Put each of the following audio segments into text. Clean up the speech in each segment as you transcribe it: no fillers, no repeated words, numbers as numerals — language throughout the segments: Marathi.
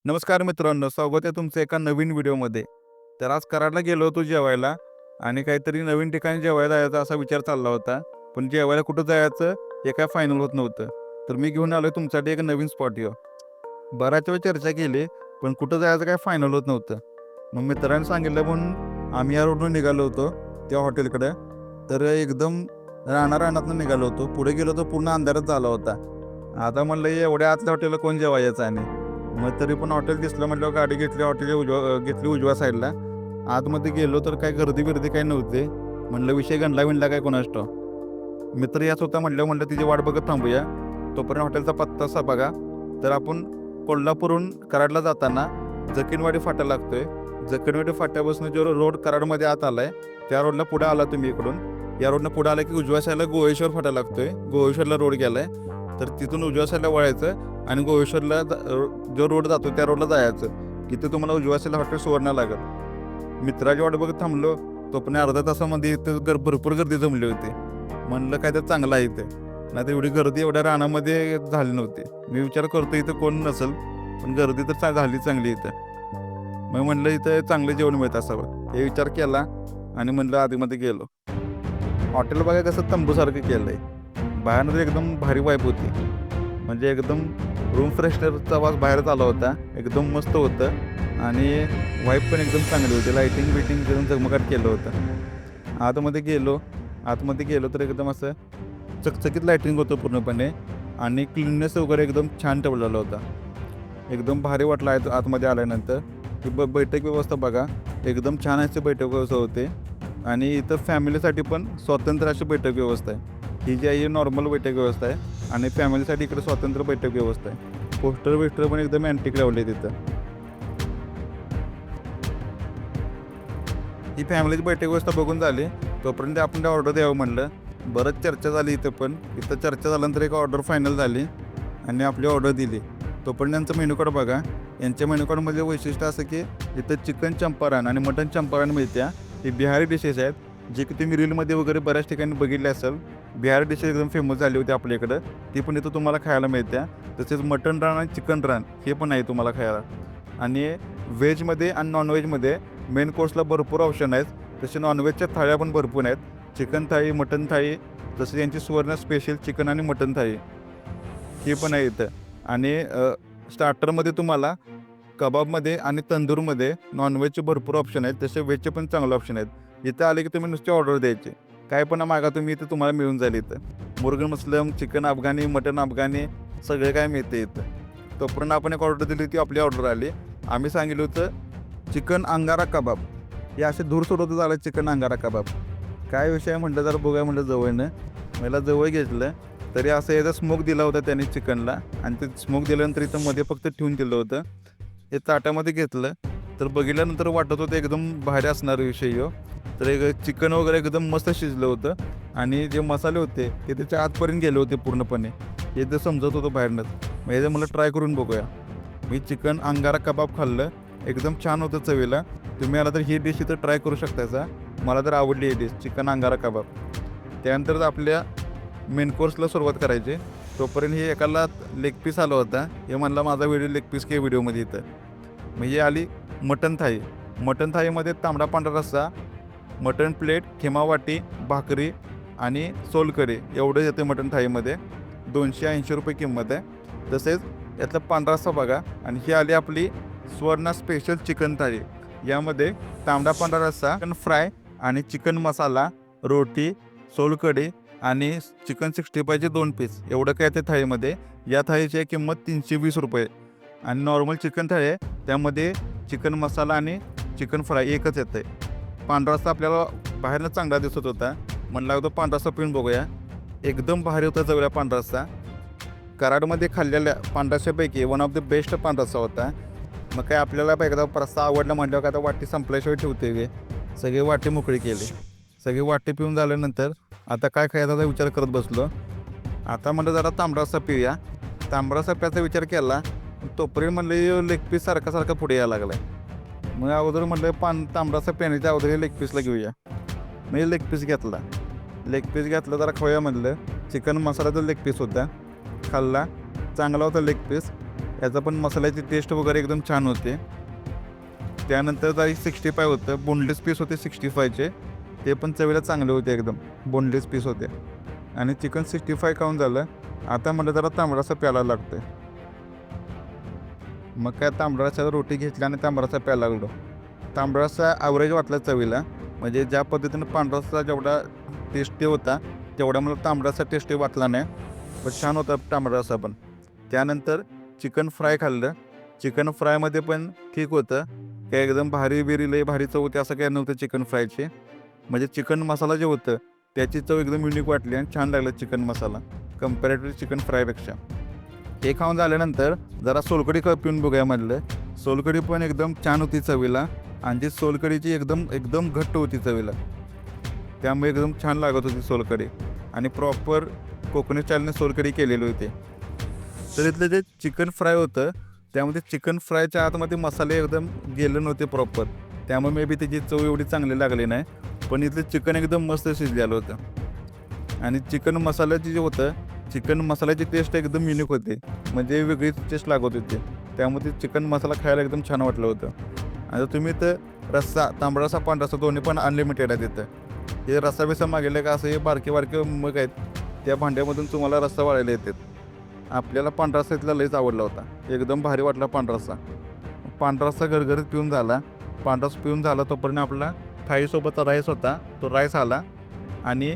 नमस्कार मित्रांनो, स्वागत आहे तुमचं एका नवीन व्हिडिओमध्ये. तर आज कराडला गेलो होतो जेवायला आणि काहीतरी नवीन ठिकाणी जेवायला जायचा असा विचार चालला होता. पण जेवायला कुठं जायचं हे काय फायनल होत नव्हतं. तर मी घेऊन आलो तुमच्यासाठी एक नवीन स्पॉट यो. बराच वेळ चर्चा केली, पण कुठं जायचं काय फायनल होत नव्हतं. मग मित्रांनी सांगितलं म्हणून आम्ही या रोडनं निघालो होतो त्या हॉटेलकडे. तर एकदम रानारानातनं निघालो होतो. पुढे गेलो तर पूर्ण अंधारच झाला होता. आता म्हणलं एवढ्या आतल्या हॉटेलला कोण जेवायचं आणि मग तरी पण हॉटेल दिसलं म्हटलं गाडी घेतली घेतली उजव्या साईडला. आतमध्ये गेलो तर काय गर्दी काही नव्हती. म्हणलं विषय गणला विणला काय कोणास ठाऊक. मित्र याच होता म्हटलं तिची वाट बघत थांबूया. तोपर्यंत हॉटेलचा पत्ता असा बघा. तर आपण कोल्हापूरहून कराडला जाताना जकीनवाडी फाटा लागतोय. जकीनवाडी फाट्यापासून जो रोड कराडमध्ये आत आलाय त्या रोडला पुढे आला तुम्ही इकडून. या रोडनं पुढे आला की उजव्या साईडला गोळेश्वर फाटा लागतोय. गोळेश्वरला रोड गेलाय. तर तिथून उजव्या साईडला वळायचं आणि गोळेश्वरला जो रोड जातो त्या रोडला जायचं. तिथे तुम्हाला उजव्या साईडला हॉटेल सुवर्ण लागत. मित्राची वाट बघत थांबलो. तो पण अर्ध्या तासामध्ये इथे भरपूर गर्दी जमली होती. म्हणलं काय तर चांगलं आहे इथे. नाही तर एवढी गर्दी एवढ्या रानामध्ये झाली नव्हती. मी विचार करतो इथं कोण नसेल, पण गर्दी तर झाली चांगली इथं. मग म्हणलं इथं चांगलं जेवण मिळत असावं हे विचार केला आणि म्हणलं आधीमध्ये गेलो. हॉटेल बघा कसं तंबूसारखं केलंय. बाहेरनं एकदम भारी वाईब होती. म्हणजे एकदम रूम फ्रेशनरचा वास बाहेरच आला होता. एकदम मस्त होतं आणि वाईब पण एकदम चांगली होती. लाईटिंग बिटिंग एकदम झगमगाट केलं होतं. आतमध्ये गेलो तर एकदम असं चकचकीत लाईटिंग होतं पूर्णपणे आणि क्लीननेस वगैरे एकदम छान ठेवलेला होता. एकदम भारी वाटलं आहे आतमध्ये आल्यानंतर. ही बैठक व्यवस्था बघा. एकदम छान अशी बैठक व्यवस्था होते आणि इथं फॅमिलीसाठी पण स्वतंत्र अशी बैठक व्यवस्था आहे. ही जी आहे ही नॉर्मल बैठक व्यवस्था आहे आणि फॅमिलीसाठी इकडे स्वतंत्र बैठक व्यवस्था आहे. पोस्टर पण एकदम अँटिक लावले तिथं. ही फॅमिलीची बैठक व्यवस्था बघून झाली. तोपर्यंत आपण त्या ऑर्डर द्यावं म्हणलं. बरंच चर्चा झाली इथं चर्चा झाल्यानंतर एक ऑर्डर फायनल झाली आणि आपली ऑर्डर दिली. तोपर्यंत यांचं मेन्यू कार्ड बघा. यांच्या मेन्यू कार्डमध्ये वैशिष्ट्य असं की इथं चिकन चंपारण आणि मटन चंपारण मिळत्या. ही बिहारी डिशेस आहेत, जे की तुम्ही रीलमध्ये वगैरे बऱ्याच ठिकाणी बघितले असेल. बिहारी डिशेस एकदम फेमस झाली होती आपल्या इकडं. ती पण इथं तुम्हाला खायला मिळत्या. तसेच मटन रान आणि चिकन रान हे पण आहे तुम्हाला खायला. आणि व्हेजमध्ये आणि नॉनव्हेजमध्ये मेन कोर्सला भरपूर ऑप्शन आहेत. तसे नॉनव्हेजच्या थाळ्या पण भरपूर आहेत. चिकन थाळी, मटन थाळी, जसं यांची सुवर्ण स्पेशल चिकन आणि मटन थाळी ही पण आहे इथं. आणि स्टार्टरमध्ये तुम्हाला कबाबमध्ये आणि तंदूरमध्ये नॉनव्हेजचे भरपूर ऑप्शन आहेत. तसे व्हेजचे पण चांगले ऑप्शन आहेत. इथं आले की तुम्ही नुसते ऑर्डर द्यायचे. काय पण मागा तुम्ही इथं तुम्हाला मिळून जाईल. इथं मुर्गन मसलम, चिकन अफगाणी, मटन अफगाणी सगळे काय मिळते इथं. तोपर्यंत आपण एक ऑर्डर दिली, ती आपली ऑर्डर आली. आम्ही सांगितलं होतं चिकन अंगारा कबाब. हे असे धूर सोडवतं झालं चिकन अंगारा कबाब. काय विषय म्हटलं जरा बघूया म्हटलं जवळनं. मला जवळ घेतलं तरी असं याचा स्मोक दिला होता त्याने चिकनला आणि ते स्मोक दिल्यानंतर इथं मध्ये फक्त ठेवून दिलं होतं. हे ताटामध्ये घेतलं तर बघितल्यानंतर वाटत होतं एकदम भारी असणार विषय हो. तर एक चिकन वगैरे एकदम मस्त शिजलं होतं आणि जे मसाले होते ते त्याच्या आतपर्यंत गेले होते पूर्णपणे. हे तर समजत होतं बाहेरनंच. मग हे मला ट्राय करून बघूया. मी चिकन अंगारा कबाब खाल्लं. एकदम छान होतं चवीला. तुम्ही आला तर ही डिश इथं ट्राय करू शकतायचा. मला तर आवडली ही डिश चिकन अंगारा कबाब. त्यानंतर आपल्या मेन कोर्सला सुरुवात करायची. तोपर्यंत हे एकाला लेग पीस आला होता. हे म्हणला माझा लेग पीस के व्हिडिओमध्ये इथं. मग ही आली मटन थाळी. मटन थाळीमध्ये तांबडा पांढरा रस्सा, मटन प्लेट, खिमा वाटी, भाकरी आणि सोलकढी एवढं येते मटन थाळीमध्ये. 280 रुपये किंमत आहे. तसेच यातला पांढरा रस्सा बघा. आणि ही आली आपली सुवर्ण स्पेशल चिकन थाळी. यामध्ये तांबडा पांढरा रस्सा, चिकन फ्राय आणि चिकन मसाला, रोटी, सोलकढी आणि चिकन 65चे 2 पीस एवढं काय ते थाळीमध्ये. या थाळीची किंमत 320 रुपये. आणि नॉर्मल चिकन थाळी आहे त्यामध्ये चिकन मसाला आणि चिकन फ्राय एकच येतं आहे. पांढरा रस्सा आपल्याला बाहेरनं चांगला दिसत होता. म्हणला होता पांढरा रस्सा पिऊन बघूया. एकदम भारी होता जवळ पांढरा रस्सा. कराडमध्ये खाल्लेल्या पांढरा रस्स्यापैकी वन ऑफ द बेस्ट पांढरा रस्सा होता. मग काय आपल्याला एकदा रस्सा आवडला म्हटल्यावर काय आता वाटी संपल्याशिवाय ठेवते गे. सगळी वाटी मोकळी केली. सगळी वाटी पिऊन झाल्यानंतर आता काय खायचा विचार करत बसलो. आता म्हणलं जरा तांबडा रस्सा पिऊया. तांबडा रस्सा प्यायचा विचार केला. तोपर्यंत म्हणलं लेग पीस सारखा पुढे यायला लागला आहे. मग अगोदर म्हणलं तांबडा रस्सा प्यायच्या अगोदर लेग पीसला घेऊया. मी लेग पीस घेतला. जरा खाऊया म्हणलं. चिकन मसाल्याचा लेग पीस होता. खाल्ला. चांगला होता लेग पीस. याचा पण मसाल्याची टेस्ट वगैरे एकदम छान होते. त्यानंतर जरी 65 होतं, बोनलेस पीस होते 65चे, ते पण चवीला चांगले होते एकदम, बोनलेस पीस होते. आणि चिकन 65 खाऊन झालं. आता म्हटलं जरा तांबडा रस्सा प्यायला लागतोय. मग काय तांबडा रस्स्याला रोटी घेतली आणि तांबडा रस्सा प्यायला लागलो. तांबडा रस्सा ॲव्हरेज वाटला चवीला, म्हणजे ज्या पद्धतीनं पांढरा रस्सा जेवढा टेस्टी होता तेवढा मला तांबडा रस्सा टेस्टी वाटला नाही, पण छान होता तांबडा रस्सा पण. त्यानंतर चिकन फ्राय खाल्लं. चिकन फ्रायमध्ये पण ठीक होतं, काय एकदम भारी बिरी लई भारी चव होती असं काय नव्हतं चिकन फ्रायची. म्हणजे चिकन मसाला जे होतं त्याची चव एकदम युनिक वाटली आणि छान लागलं चिकन मसाला कम्पॅरेटिव्ह चिकन फ्रायपेक्षा. हे खाऊन झाल्यानंतर जरा सोलकढी पिऊन बघूया म्हटलं. सोलकढी पण एकदम छान होती चवीला, आणि ती सोलकढीची एकदम एकदम घट्ट होती चवीला, त्यामुळे एकदम छान लागत होती सोलकढी. आणि प्रॉपर कोकणी स्टाईलने सोलकढी केलेली होती. तर इथलं जे चिकन फ्राय होतं त्यामध्ये चिकन फ्रायच्या आतमध्ये मसाले एकदम गेले नव्हते प्रॉपर, त्यामुळे मे बी त्याची चव एवढी चांगली लागली नाही. पण इथलं चिकन एकदम मस्त शिजलेलं होतं. आणि चिकन मसाल्याची जे होतं, चिकन मसाल्याची टेस्ट एकदम युनिक होती, म्हणजे वेगळीच टेस्ट लागत होती. त्यामुळे ते चिकन मसाला खायला एकदम छान वाटलं होतं. आणि तुम्ही तर रस्सा, तांबडा रस्सा, पांढरा रस्सा दोन्ही पण अनलिमिटेड आहे तिथं. हे रस्सा बिस्सा मागेले का असं हे बारके बारके मग आहेत, त्या भांड्यामधून तुम्हाला रस्सा वाढायला येतात. आपल्याला पांढरा रस्सा इथला लईच आवडला होता, एकदम भारी वाटला पांढरा रस्सा. पांढरा रस्सा गरगरीत पिऊन झाला. पांढरा रस्सा पिऊन झाला तोपर्यंत आपला थाळीसोबतचा राईस होता, तो राईस आला आणि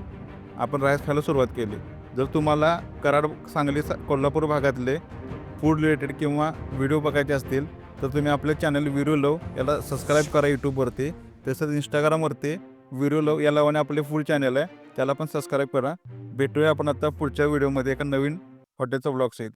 आपण राईस खायला सुरुवात केली. जर तुम्हाला कराड, सांगली, कोल्हापूर भागातले फूड रिलेटेड किंवा व्हिडिओ बघायचे असतील तर तुम्ही आपल्या चॅनल विरू लव याला सबस्क्राईब करा यूट्यूबवरती. तसंच इंस्टाग्रामवरती विरू लव या नावाने आपले फूड चॅनल आहे, त्याला पण सबस्क्राईब करा. भेटूया आपण आता पुढच्या व्हिडिओमध्ये एका नवीन हॉटेलचा व्लॉग सहित.